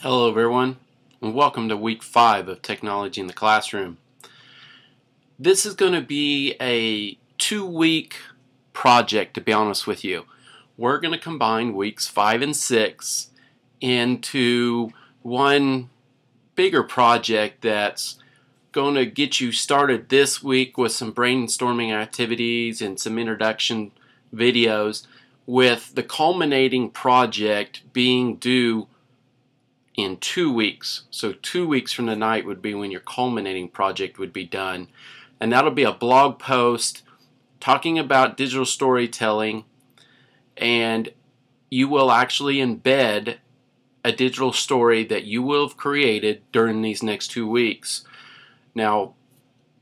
Hello everyone, and welcome to week 5 of Technology in the Classroom. This is going to be a 2-week project, to be honest with you. We're going to combine weeks 5 and 6 into one bigger project that's going to get you started this week with some brainstorming activities and some introduction videos, with the culminating project being due in 2 weeks. So 2 weeks from tonight would be when your culminating project would be done. And that'll be a blog post talking about digital storytelling, and you will actually embed a digital story that you will have created during these next 2 weeks. Now,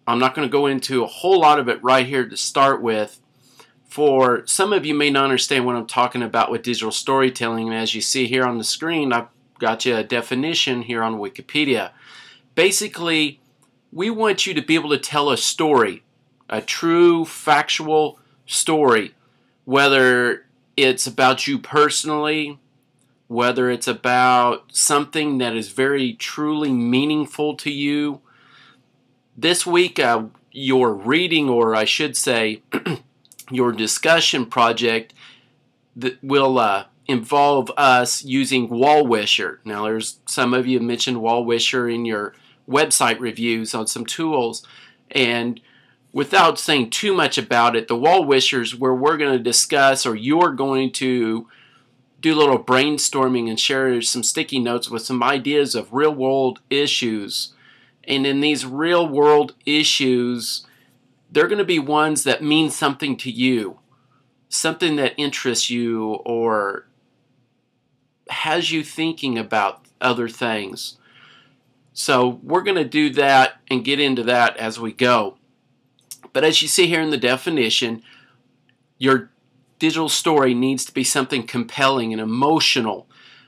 I'm not going to go into a whole lot of it right here to start with. For some of you may not understand what I'm talking about with digital storytelling, and as you see here on the screen, I've got you a definition here on Wikipedia. Basically, we want you to be able to tell a story, a true factual story, whether it's about you personally, whether it's about something that is very truly meaningful to you. This week, your reading, or I should say, your discussion project that will involve us using Wall Wisher. Now, there's some of you mentioned Wall Wisher in your website reviews on some tools, and without saying too much about it, the Wall Wisher is where we're going to discuss, or you're going to do a little brainstorming and share some sticky notes with some ideas of real-world issues. And in these real-world issues, they're going to be ones that mean something to you, something that interests you or has you thinking about other things. So we're going to do that and get into that as we go. But as you see here in the definition, your digital story needs to be something compelling and emotional.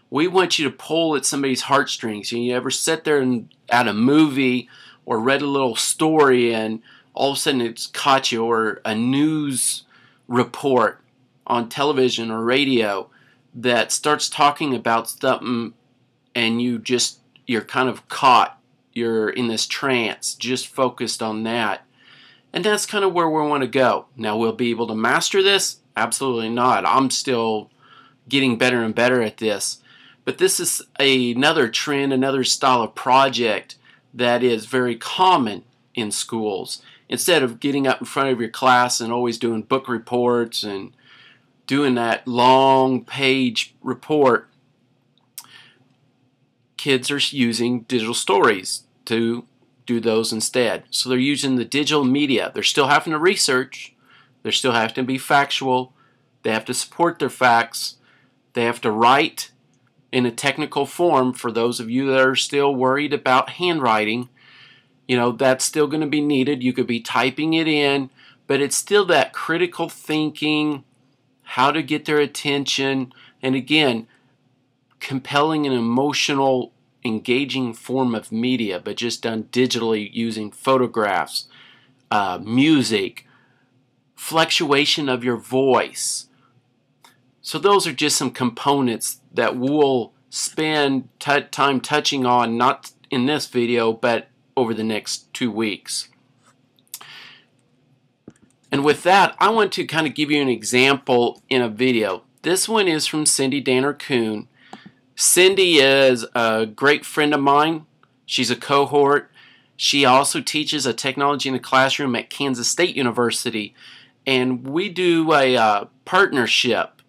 We want you to pull at somebody's heartstrings. You ever sit there and at a movie or read a little story and all of a sudden it's caught you, or a news report on television or radio that starts talking about something, and you're kind of caught. You're in this trance, just focused on that. And that's kind of where we want to go. Now, we'll be able to master this? Absolutely not. I'm still getting better and better at this. But this is another trend, another style of project that is very common in schools. Instead of getting up in front of your class and always doing book reports and doing that long page report, kids are using digital stories to do those instead. So they're using the digital media. They're still having to research. They're still having to be factual. They have to support their facts. They have to write in a technical form. For those of you that are still worried about handwriting, you know, that's still going to be needed. You could be typing it in, but it's still that critical thinking, how to get their attention, and again, compelling and emotional, engaging form of media, but just done digitally using photographs, music, fluctuation of your voice. So those are just some components that we'll spend time touching on, not in this video, but over the next 2 weeks. And with that, I want to kind of give you an example in a video. This one is from Cindy Danner-Kuhn. Cindy is a great friend of mine. She's a cohort. She also teaches a technology in the classroom at Kansas State University. And we do a partnership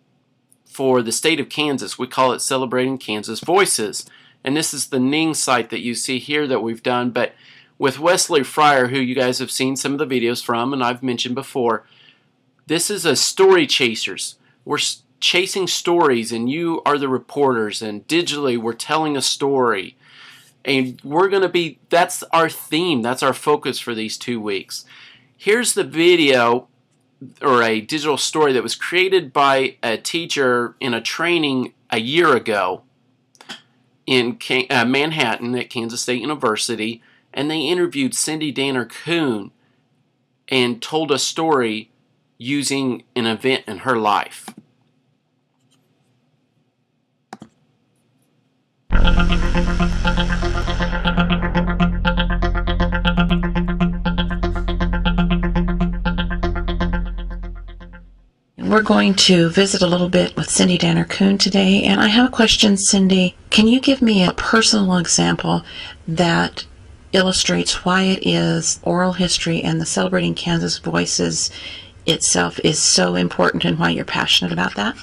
for the state of Kansas. We call it Celebrating Kansas Voices. And this is the Ning site that you see here that we've done. But with Wesley Fryer, who you guys have seen some of the videos from, and I've mentioned before, this is a story chasers. We're chasing stories, and you are the reporters, and digitally we're telling a story. And we're going to be, that's our theme, that's our focus for these 2 weeks. Here's the video, or a digital story that was created by a teacher in a training a year ago in Manhattan at Kansas State University, and they interviewed Cindy Danner-Kuhn and told a story using an event in her life. we're going to visit a little bit with Cindy Danner-Kuhn today, and I have a question, Cindy. Can you give me a personal example that illustrates why it is oral history and the Celebrating Kansas Voices itself is so important and why you're passionate about that?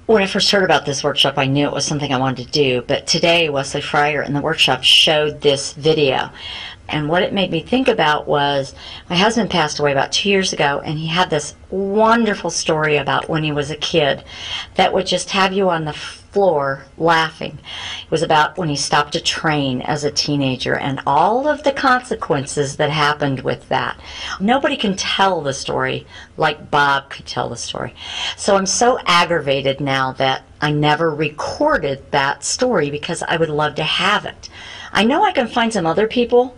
When I first heard about this workshop, I knew it was something I wanted to do, but today Wesley Fryer in the workshop showed this video. And what it made me think about was my husband passed away about 2 years ago, and he had this wonderful story about when he was a kid that would just have you on the floor laughing. It was about when he stopped a train as a teenager and all of the consequences that happened with that. Nobody can tell the story like Bob could tell the story. So I'm so aggravated now that I never recorded that story because I would love to have it. I know I can find some other people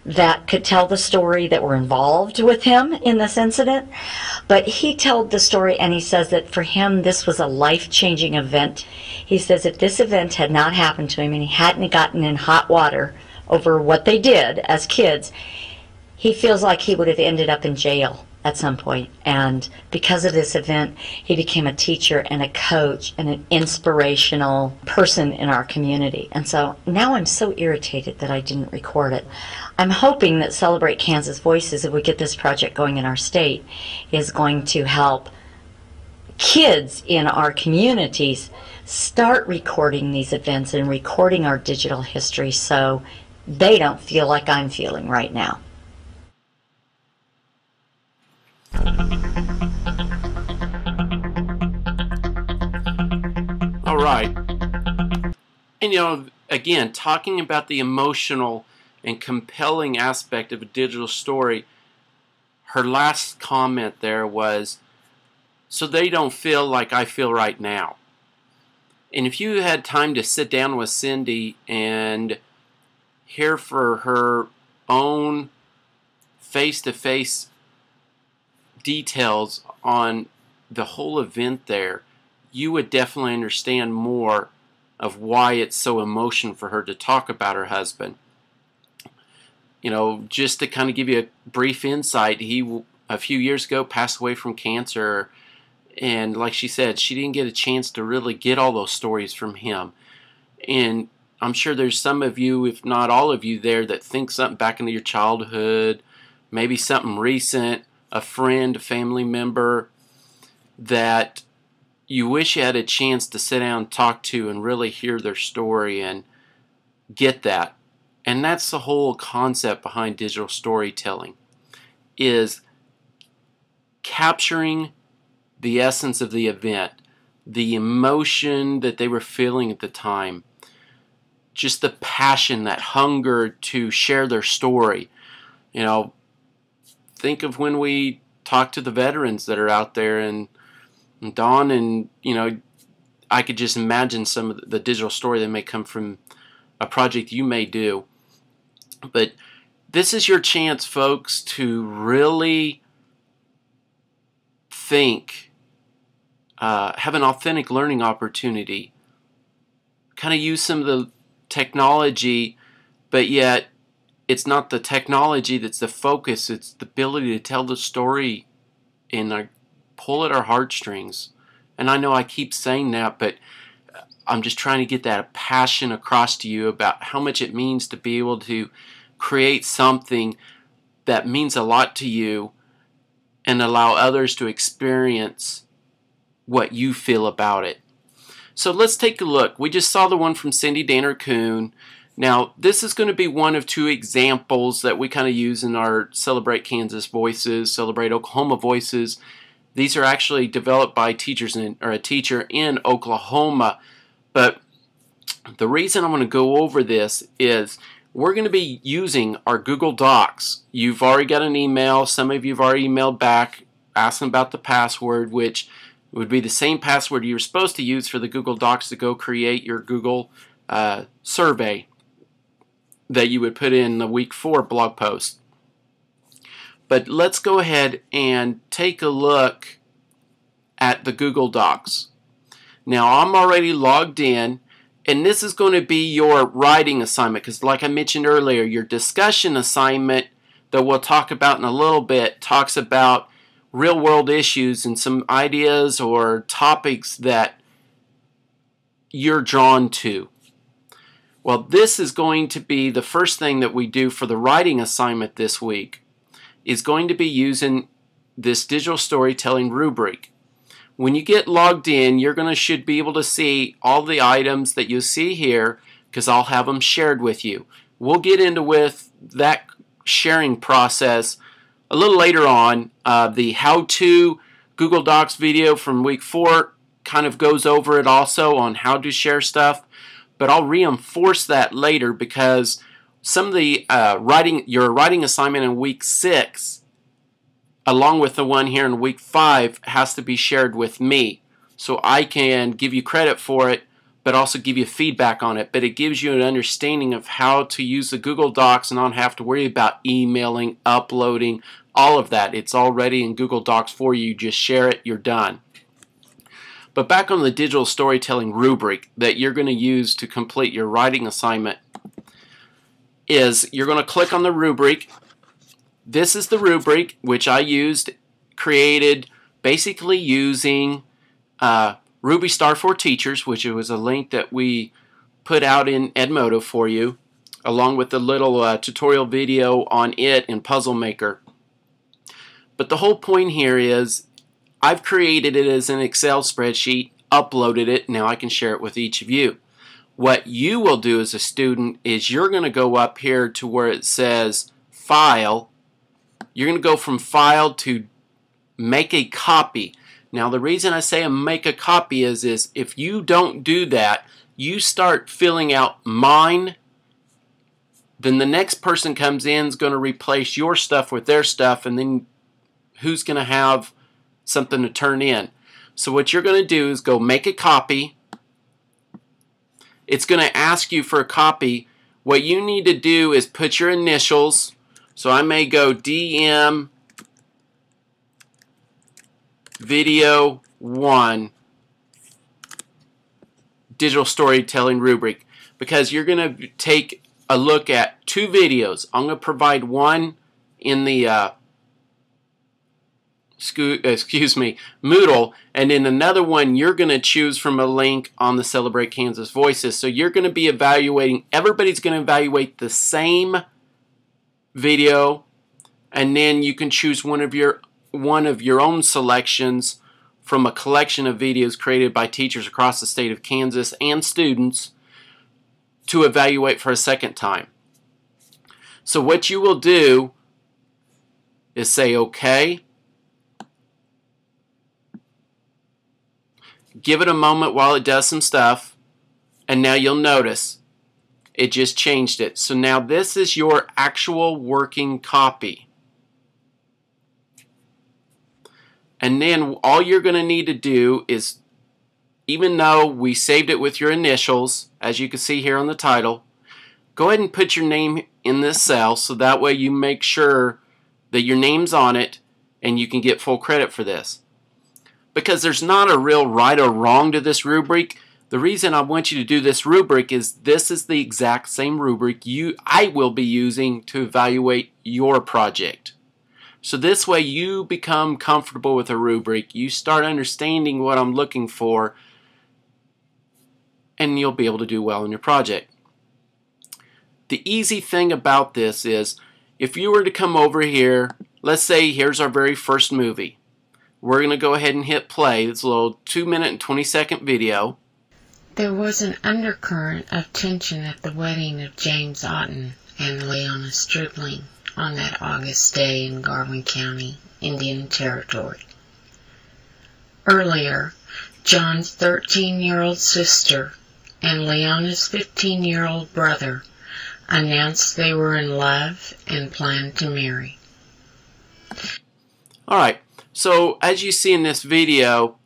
that could tell the story that were involved with him in this incident, but he told the story, and he says that for him this was a life-changing event. He says if this event had not happened to him and he hadn't gotten in hot water over what they did as kids, he feels like he would have ended up in jail at some point. And because of this event, he became a teacher and a coach and an inspirational person in our community. And so now I'm so irritated that I didn't record it. I'm hoping that Celebrate Kansas Voices, if we get this project going in our state, is going to help kids in our communities start recording these events and recording our digital history so they don't feel like I'm feeling right now. All right. And again, talking about the emotional and compelling aspect of a digital story, her last comment there was, so they don't feel like I feel right now. And if you had time to sit down with Cindy and hear for her own face-to-face details on the whole event there, you would definitely understand more of why it's so emotional for her to talk about her husband. Just to kind of give you a brief insight, he a few years ago passed away from cancer, and like she said, she didn't get a chance to really get all those stories from him. And I'm sure there's some of you, if not all of you there, that think something back into your childhood, maybe something recent, a friend, a family member that you wish you had a chance to sit down and talk to and really hear their story and get that. And that's the whole concept behind digital storytelling, is capturing the essence of the event, the emotion that they were feeling at the time, just the passion, that hunger to share their story. Think of when we talk to the veterans that are out there, and Dawn, and I could just imagine some of the digital story that may come from a project you may do. But this is your chance, folks, to really think, have an authentic learning opportunity, kind of use some of the technology, but yet it's not the technology that's the focus, it's the ability to tell the story and pull at our heartstrings. And I know I keep saying that, but I'm just trying to get that passion across to you about how much it means to be able to create something that means a lot to you and allow others to experience what you feel about it. So let's take a look. We just saw the one from Cindy Danner-Kuhn. Now, this is going to be one of two examples that we kind of use in our Celebrate Kansas Voices, Celebrate Oklahoma Voices. These are actually developed by teachers or a teacher in Oklahoma. But the reason I'm going to go over this is we're going to be using our Google Docs. You've already got an email. Some of you have already emailed back asking about the password, which would be the same password you were supposed to use for the Google Docs to go create your Google survey that you would put in the week 4 blog post. But let's go ahead and take a look at the Google Docs. Now, I'm already logged in, and this is going to be your writing assignment, because like I mentioned earlier, your discussion assignment that we'll talk about in a little bit talks about real world issues and some ideas or topics that you're drawn to. Well, this is going to be the first thing that we do for the writing assignment this week, is going to be using this digital storytelling rubric. When you get logged in, should be able to see all the items that you see here, because I'll have them shared with you. We'll get into with that sharing process a little later on. The how-to Google Docs video from week 4 kind of goes over it also on how to share stuff, but I'll reinforce that later, because some of the your writing assignment in week 6 along with the one here in week 5 has to be shared with me, so I can give you credit for it but also give you feedback on it. But it gives you an understanding of how to use the Google Docs and not have to worry about emailing, uploading, all of that. It's already in Google Docs for you. You just share it, you're done. But back on the digital storytelling rubric that you're going to use to complete your writing assignment, is you're going to click on the rubric. This is the rubric which I created basically using Ruby Star for Teachers, which was a link that we put out in Edmodo for you, along with the little tutorial video on it in Puzzle Maker. But the whole point here is I've created it as an Excel spreadsheet, uploaded it, now I can share it with each of you. What you will do as a student is you're going to go up here to where it says File. You're going to go from File to Make a Copy. Now the reason I say make a copy is if you don't do that, you start filling out mine, then the next person comes in is going to replace your stuff with their stuff, and then who's going to have something to turn in? So what you're going to do is go make a copy. It's going to ask you for a copy. What you need to do is put your initials. So I may go DM Video 1 Digital Storytelling Rubric, because you're going to take a look at 2 videos. I'm going to provide one in the Moodle, and in another one you're going to choose from a link on the Celebrate Kansas Voices. So you're going to be evaluating, everybody's going to evaluate the same video, and then you can choose one of your own selections from a collection of videos created by teachers across the state of Kansas and students to evaluate for a second time. So what you will do is say OK, give it a moment while it does some stuff, and now you'll notice it just changed it. So now this is your actual working copy. And then all you're going to need to do is, even though we saved it with your initials, as you can see here on the title, go ahead and put your name in this cell, so that way you make sure that your name's on it and you can get full credit for this. Because there's not a real right or wrong to this rubric. The reason I want you to do this rubric is this is the exact same rubric I will be using to evaluate your project. So this way you become comfortable with a rubric, you start understanding what I'm looking for, and you'll be able to do well in your project. The easy thing about this is, if you were to come over here, let's say here's our very first movie. We're going to go ahead and hit play. It's a little 2-minute and 20-second video. There was an undercurrent of tension at the wedding of James Otten and Leona Stribling on that August day in Garvin County, Indian Territory. Earlier, John's 13-year-old sister and Leona's 15-year-old brother announced they were in love and planned to marry. Alright, so as you see in this video,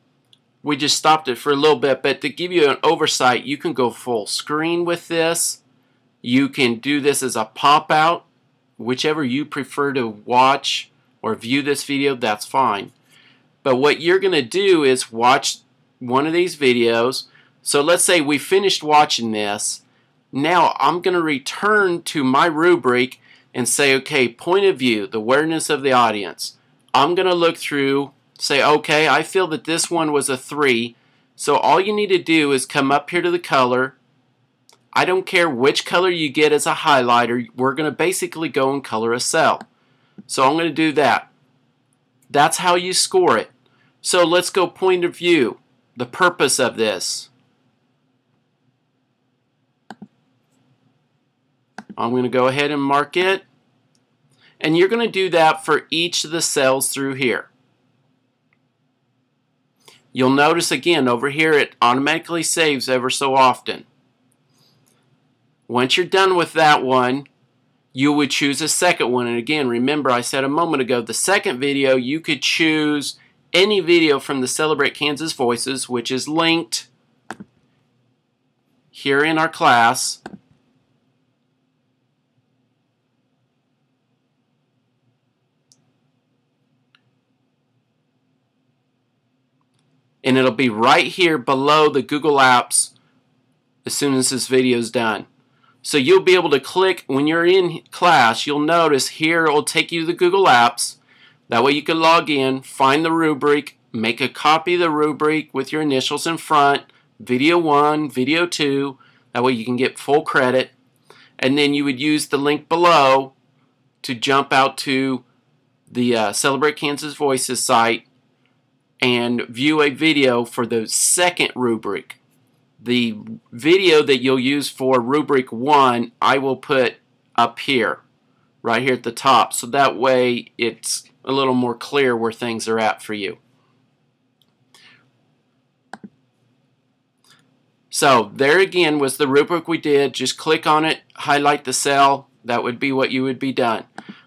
we just stopped it for a little bit, but to give you an oversight, you can go full screen with this. You can do this as a pop-out. Whichever you prefer to watch or view this video, that's fine. But what you're going to do is watch one of these videos. So let's say we finished watching this. Now I'm going to return to my rubric and say, okay, point of view, the awareness of the audience. I'm going to look through, say, okay, I feel that this one was a 3. So all you need to do is come up here to the color. I don't care which color you get as a highlighter. We're going to basically go and color a cell. So I'm going to do that. That's how you score it. So let's go point of view. The purpose of this. I'm going to go ahead and mark it. And you're going to do that for each of the cells through here. You'll notice again over here it automatically saves ever so often. Once you're done with that one, you would choose a second one. And again, remember I said a moment ago, the second video you could choose any video from the Celebrate Kansas Voices, which is linked here in our class. And it'll be right here below the Google Apps as soon as this video is done. So you'll be able to click when you're in class. You'll notice here it will take you to the Google Apps. That way you can log in, find the rubric, make a copy of the rubric with your initials in front, video 1, video 2. That way you can get full credit. And then you would use the link below to jump out to the Celebrate Kansas Voices site and view a video for the second rubric. The video that you'll use for rubric 1 I will put up here, right here at the top, so that way it's a little more clear where things are at for you. So there again was the rubric we did. Just click on it, highlight the cell. That would be what you would be done.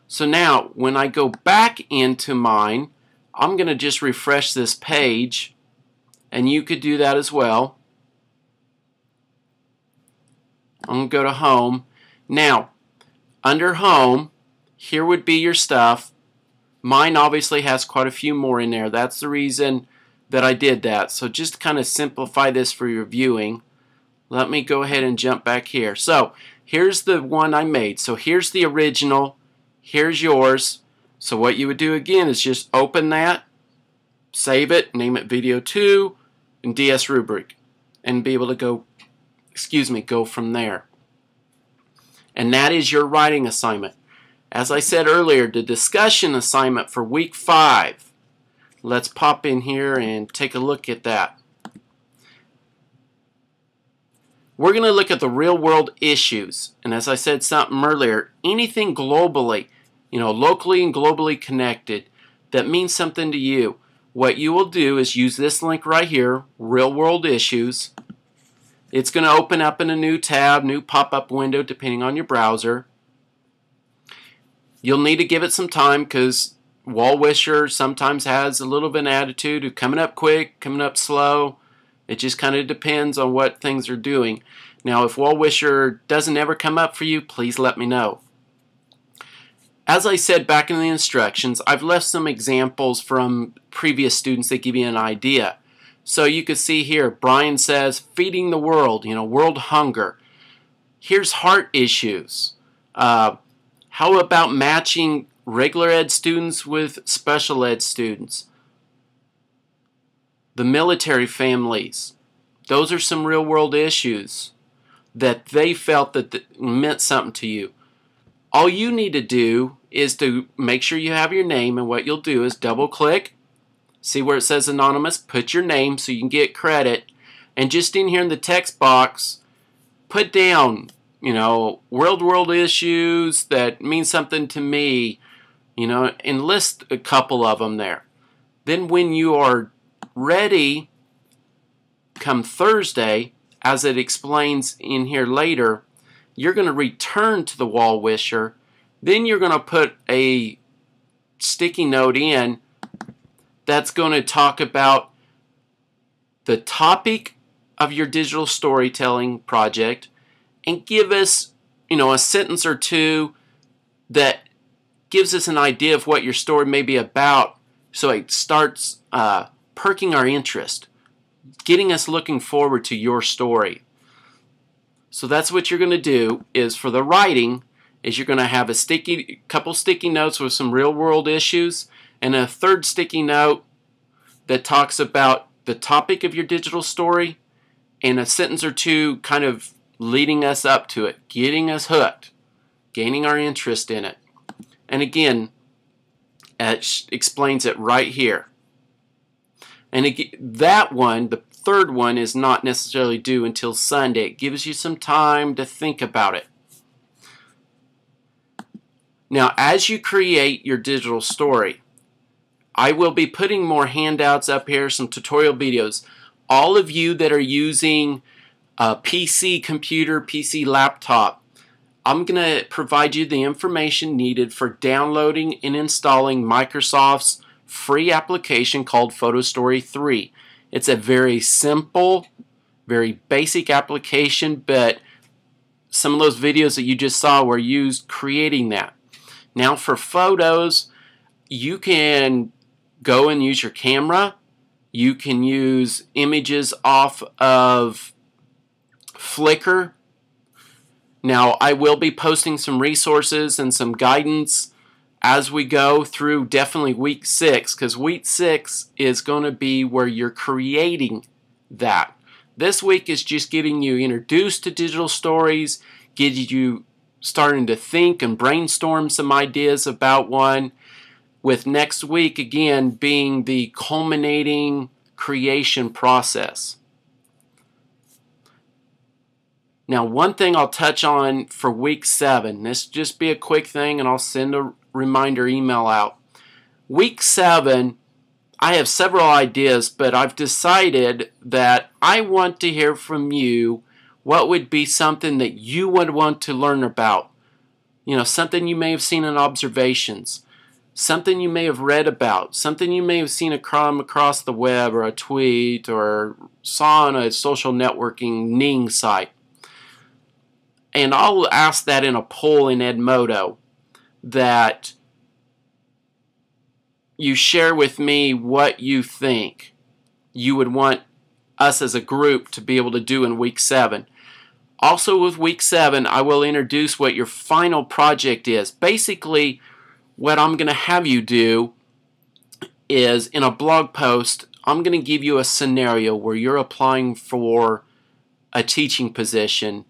So now when I go back into mine, I'm going to just refresh this page, and you could do that as well. I'm going to go to Home. Now, under Home, here would be your stuff. Mine obviously has quite a few more in there. That's the reason that I did that. So just to kind of simplify this for your viewing, let me go ahead and jump back here. So here's the one I made. So here's the original. Here's yours. So what you would do again is just open that, save it, name it video 2, and DS rubric, and be able to go, go from there. And that is your writing assignment. As I said earlier, the discussion assignment for week 5. Let's pop in here and take a look at that. We're going to look at the real world issues. And as I said something earlier, anything globally, locally and globally connected that means something to you. What you will do is use this link right here, Real World Issues. It's going to open up in a new tab, new pop-up window depending on your browser. You'll need to give it some time because Wall-Wisher sometimes has a little bit of an attitude of coming up quick, coming up slow. It just kind of depends on what things are doing. Now, if Wall-Wisher doesn't ever come up for you, please let me know. As I said back in the instructions, I've left some examples from previous students that give you an idea. So you can see here, Brian says, feeding the world, world hunger. Here's heart issues. How about matching regular ed students with special ed students? The military families. Those are some real world issues that they felt that meant something to you. All you need to do is to make sure you have your name, and what you'll do is double click, see where it says anonymous, put your name so you can get credit, and just in here in the text box, put down, world issues that mean something to me, and list a couple of them there. Then when you are ready, come Thursday, as it explains in here later, you're going to return to the Wall-Wisher. Then you're going to put a sticky note in that's going to talk about the topic of your digital storytelling project and give us, a sentence or two that gives us an idea of what your story may be about, so it starts perking our interest, getting us looking forward to your story. So that's what you're going to do is for the writing is you're going to have a couple sticky notes with some real world issues, and a third sticky note that talks about the topic of your digital story, and a sentence or two kind of leading us up to it, getting us hooked, gaining our interest in it. And again, it explains it right here. And that one, the third one, is not necessarily due until Sunday. It gives you some time to think about it. Now, as you create your digital story, I will be putting more handouts up here, some tutorial videos. All of you that are using a PC computer, PC laptop, I'm going to provide you the information needed for downloading and installing Microsoft's free application called PhotoStory 3. It's a very simple, very basic application, but some of those videos that you just saw were used creating that. Now for photos, you can go and use your camera. You can use images off of Flickr. Now I will be posting some resources and some guidance as we go through definitely week 6, because week 6 is going to be where you're creating that. This week is just getting you introduced to digital stories, getting you starting to think and brainstorm some ideas about one, with next week again being the culminating creation process. Now, one thing I'll touch on for week 7, this will just be a quick thing and I'll send a reminder email out. Week 7, I have several ideas, but I've decided that I want to hear from you what would be something that you would want to learn about. You know, something you may have seen in observations, something you may have read about, something you may have seen across the web or a tweet or saw on a social networking Ning site. And I'll ask that in a poll in Edmodo, that you share with me what you think you would want us as a group to be able to do in week 7. Also with week 7, I will introduce what your final project is. Basically, what I'm going to have you do is, in a blog post, I'm going to give you a scenario where you're applying for a teaching position,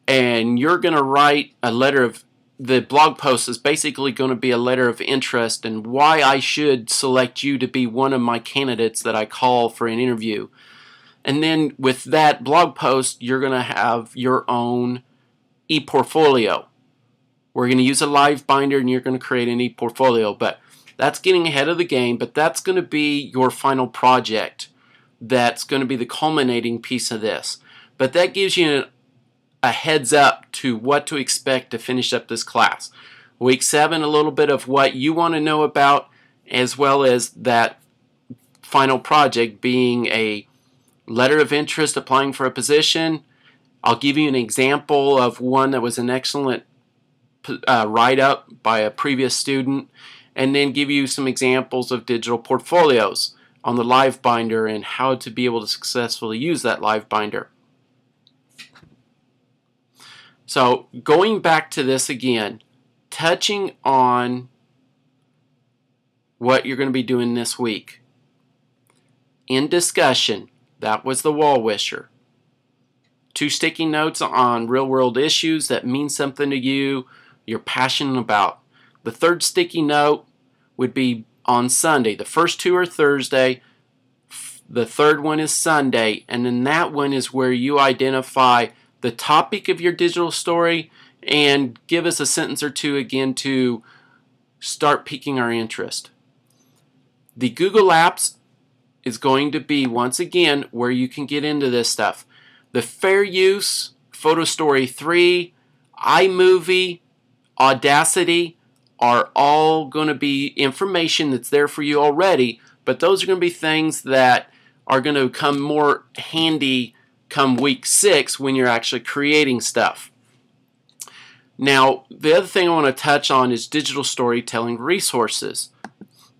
and you're going to write a letter of, the blog post is basically going to be a letter of interest and why I should select you to be one of my candidates that I call for an interview. And then with that blog post, you're going to have your own e-portfolio. We're going to use a live binder and you're going to create an e-portfolio. But that's getting ahead of the game, but that's going to be your final project. That's going to be the culminating piece of this. But that gives you a heads up to what to expect to finish up this class. Week 7, a little bit of what you want to know about, as well as that final project being a letter of interest applying for a position. I'll give you an example of one that was an excellent write-up by a previous student, and then give you some examples of digital portfolios on the live binder and how to be able to successfully use that live binder. So going back to this again, touching on what you're going to be doing this week. In discussion, that was the wall wisher. 2 sticky notes on real-world issues that mean something to you, you're passionate about. The third sticky note would be on Sunday. The first 2 are Thursday. The third one is Sunday. And then that one is where you identify the topic of your digital story and give us a sentence or two again to start piquing our interest. The Google Apps is going to be, once again, where you can get into this stuff. The fair use, PhotoStory 3, iMovie, Audacity are all going to be information that's there for you already, but those are going to be things that are going to come more handy come week 6 when you're actually creating stuff. Now, the other thing I want to touch on is digital storytelling resources.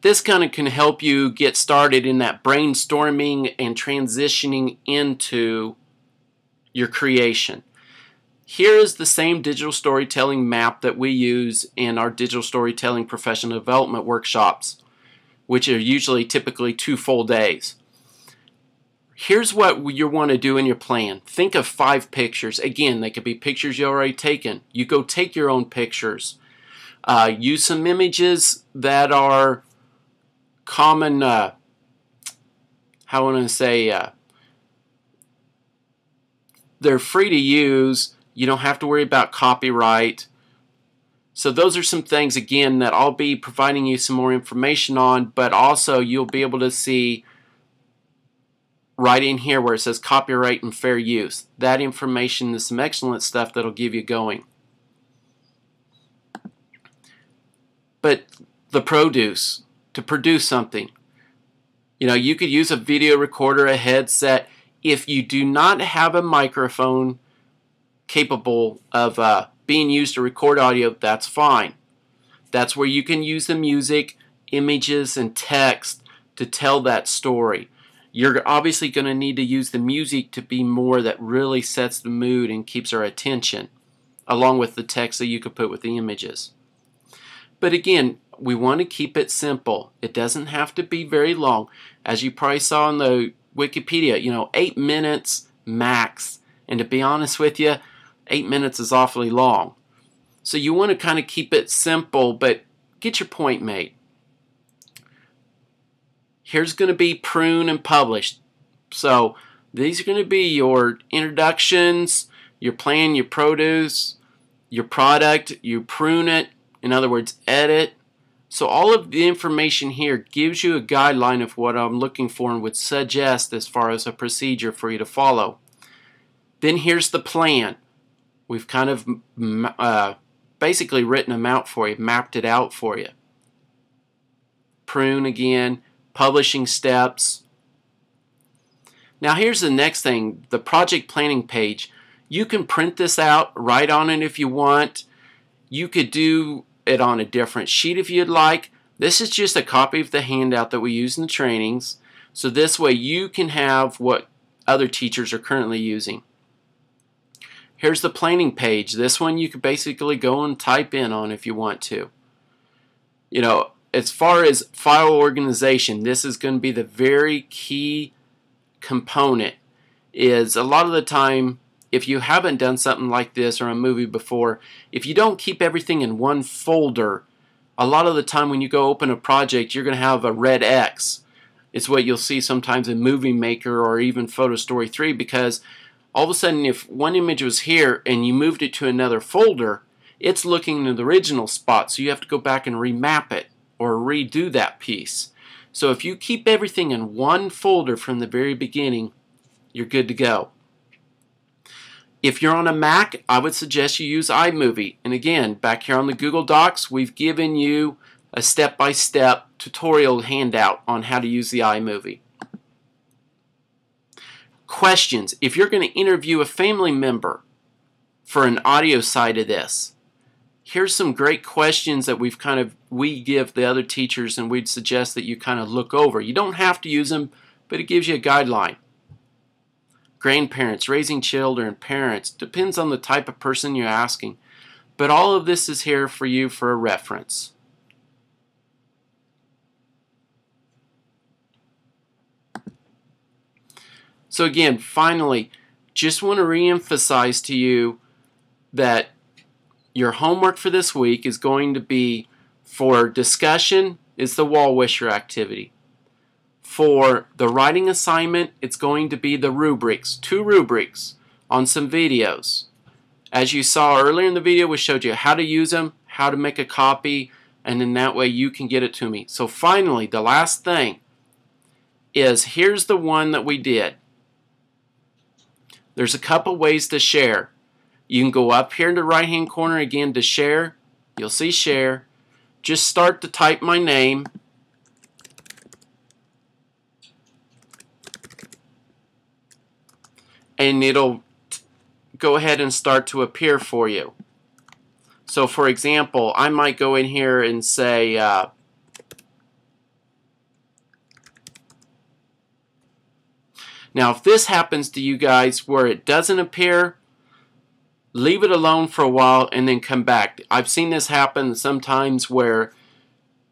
This kind of can help you get started in that brainstorming and transitioning into your creation. Here is the same digital storytelling map that we use in our digital storytelling professional development workshops. which are usually typically 2 full days. Here's what you want to do in your plan. Think of 5 pictures. Again, they could be pictures you already taken. You go take your own pictures. Use some images that are common, how would I say, they're free to use. You don't have to worry about copyright. So those are some things, again, that I'll be providing you some more information on, but also you'll be able to see right in here where it says copyright and fair use. That information is some excellent stuff that'll give you going. But the produce, to produce something. You know, you could use a video recorder, a headset. If you do not have a microphone capable of being used to record audio, that's fine. That's where you can use the music, images, and text to tell that story. You're obviously going to need to use the music to be more that really sets the mood and keeps our attention, along with the text that you could put with the images. But again, we want to keep it simple. It doesn't have to be very long. As you probably saw in the Wikipedia, 8 minutes max. And to be honest with you, 8 minutes is awfully long. So you want to kind of keep it simple, but get your point made. Here's going to be prune and published. So these are going to be your introductions, your plan, your produce, your product, you prune it, in other words, edit. So all of the information here gives you a guideline of what I'm looking for and would suggest as far as a procedure for you to follow. Then here's the plan. We've kind of basically written them out for you, mapped it out for you. Prune again. Publishing steps. Now here's the next thing, the project planning page. You can print this out, write on it if you want. You could do it on a different sheet if you'd like. This is just a copy of the handout that we use in the trainings. So this way you can have what other teachers are currently using. Here's the planning page. This one you could basically go and type in on if you want to. As far as file organization, this is going to be the very key component. Is a lot of the time, if you haven't done something like this or a movie before, if you don't keep everything in one folder, a lot of the time when you go open a project, you're going to have a red X. It's what you'll see sometimes in Movie Maker or even Photo Story 3, because all of a sudden if one image was here and you moved it to another folder, it's looking in the original spot, so you have to go back and remap it or redo that piece. So if you keep everything in one folder from the very beginning, you're good to go. If you're on a Mac, I would suggest you use iMovie. And again, back here on the Google Docs, we've given you a step-by-step tutorial handout on how to use the iMovie. Questions. If you're going to interview a family member for an audio side of this, here's some great questions that we give the other teachers, and we'd suggest that you kind of look over. You don't have to use them, but it gives you a guideline. Grandparents, raising children, parents, depends on the type of person you're asking. But all of this is here for you for a reference. So again, finally, just want to reemphasize to you that your homework for this week is going to be, for discussion, is the wall wisher activity. For the writing assignment, it's going to be the rubrics, 2 rubrics on some videos. As you saw earlier in the video, we showed you how to use them, how to make a copy, and in that way you can get it to me. So finally, the last thing is, here's the one that we did. There's a couple ways to share. You can go up here in the right hand corner again to share. You'll see share. Just start to type my name. And it'll go ahead and start to appear for you. So for example, I might go in here and say now if this happens to you guys where it doesn't appear, leave it alone for a while and then come back. I've seen this happen sometimes where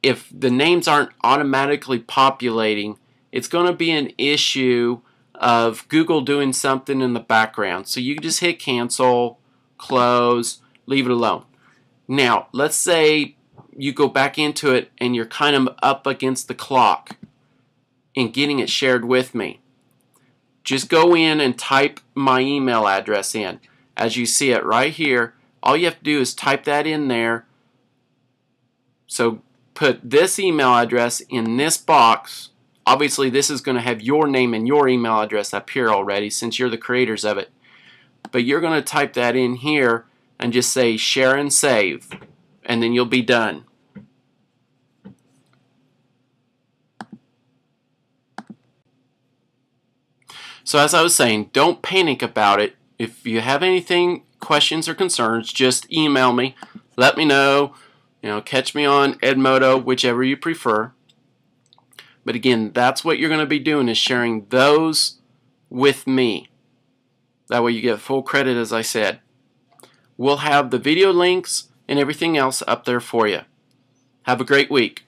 if the names aren't automatically populating, it's going to be an issue of Google doing something in the background. So you can just hit cancel, close, leave it alone. Now, let's say you go back into it and you're kind of up against the clock in getting it shared with me. Just go in and type my email address in. As you see it right here, all you have to do is type that in there. So put this email address in this box. Obviously, this is going to have your name and your email address up here already since you're the creators of it. But you're going to type that in here and just say share and save, and then you'll be done. So as I was saying, don't panic about it. If you have anything, questions or concerns, just email me. Let me know. Catch me on Edmodo, whichever you prefer. But again, that's what you're going to be doing, is sharing those with me. That way you get full credit, as I said. We'll have the video links and everything else up there for you. Have a great week.